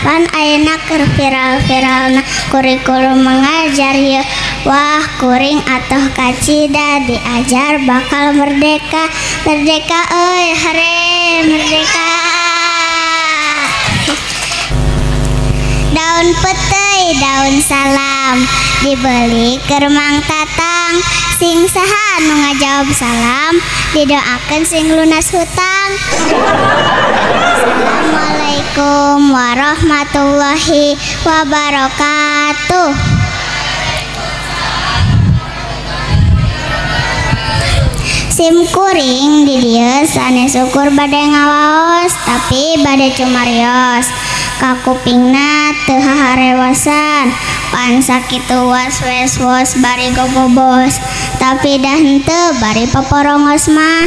Pan ayeuna keur viral-viralna kurikulum mengajar ieu. Wah kuring atoh kacida diajar bakal merdeka. Merdeka euy hare merdeka. Daun petei daun salam dibeli keur Mang Tatang. Sing saha nu ngajawab salam didoakeun sing lunas hutang. Assalamualaikum warahmatullahi wabarakatuh. Sim kuring di dieu sanes ukur bade ngawaos tapi bade cumarios. Kakupingna teu harewasan pan sakitu was bari gogobos tapi dah henteu bari paporongos mah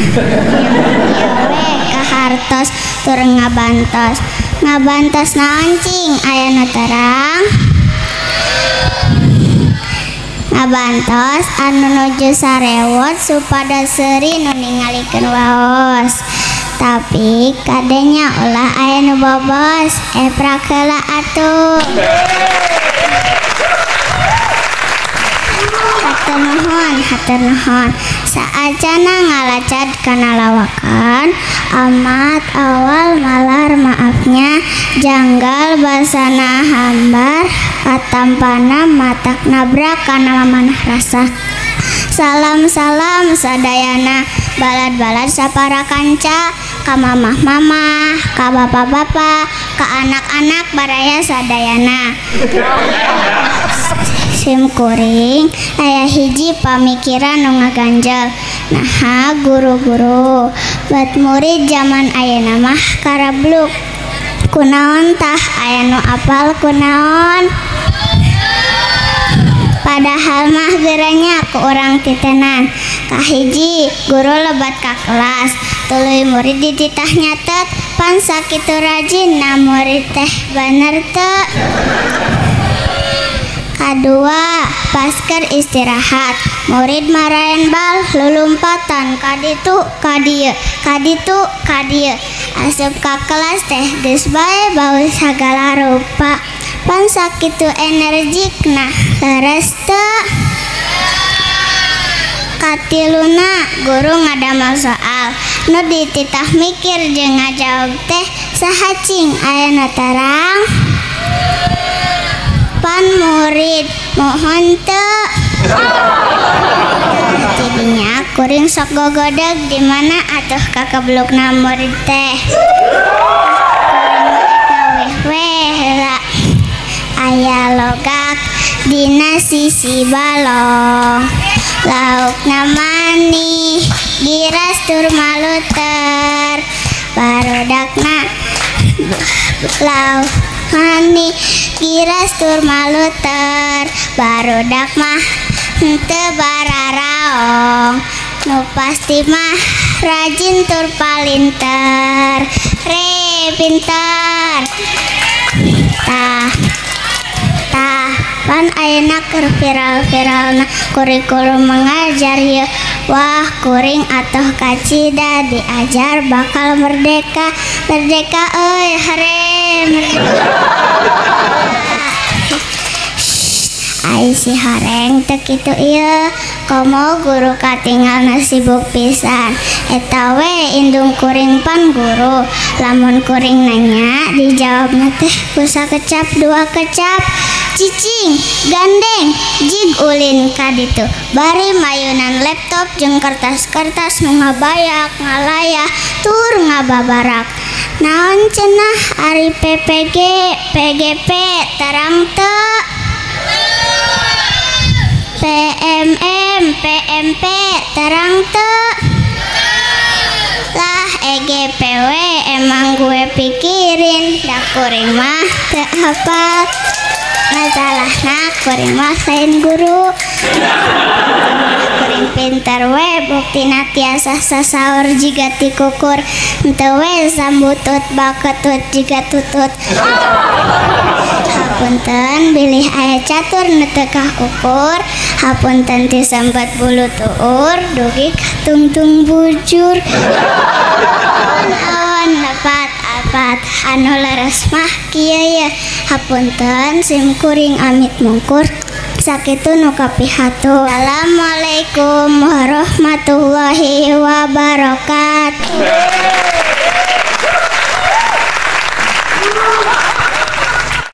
we kahartos tur ngabantos naon cing aya nu terang ngabantos anu nuju sarewot supada seuri nu ningalikeun waos. Tapi kadenya ulah aya nu bobos eprak heula atuh. Hatur nuhun saacana ngalacad kana lawakan amat awal malar maafnya janggal basana hambar atampana matak nabrak kana manah rasa. Salam sadayana balad-balad sapara kanca ka mamah-mamah ka bapak-bapak ka anak-anak baraya sadayana. Sim kuring aya hiji pamikiran nu ngaganjel. Naha guru-guru buat murid zaman ayeuna mah karabluk. Kunaon tah aya nu apal kunaon? Padahal mah geranya ku urang titenan. Kahiji guru lebat ka kelas, tuluy murid dititah nyatet pan sakitu rajin na murid teh bener teu. Kadua pasker istirahat murid marayan bal lulumpatan kaditu kadieu asup ka kelas teh geus bae bau sagala rupa pan sakitu energik nah leres teu. Katiluna guru ngadamel soal nu dititah mikir jeung ngajawab teh saha cing aya nu terang? Pan murid mohon teu. Jadinya kuring sok gogodeg di mana atuh kakeblukna murid teh. Weh heula aya logak dina sisi balong. Laukna manih giras tur maluter barudakna lauk manih giras tur maluter barudak mah henteu bararaong nu pasti mah rajin tur palinter re pinter tah pan ayeuna keur viral-viralna kurikulum mengajar ieu. Wah kuring atoh kacida diajar bakal merdeka. Merdeka euy hare merdeka. Ai si hareng teu kitu ieu komo guru katinggalna sibuk pisan eta we indung kuring pan guru lamun kuring nanya dijawabna teh ku sakecap dua kecap cicing gandeng jig ulin kaditu bari mayunan laptop jeung kertas-kertas nu ngabayak ngalayah tur ngababarak. Naon cenah ari PPG PGP terang teu? PMM PMP terang teu? Lah EGPW emang gue pikirin da kuring mah teu hafal. Masalahna kuring mah lain guru. Kuring pinter we buktina tiasa sasaur jiga ti kukur henteu we sambutut baketut jiga tutut. Hapunten bilih aya catur nu teu kah ukur hapunten ti sambat bulu tuur dugi ka tungtung bujur. Awan lepat pendapat anu leres mah kieu ya. Hapunten sim kuring amit mungkur. Sakitu nu kapihatur. Assalamualaikum warahmatullahi wabarakatuh.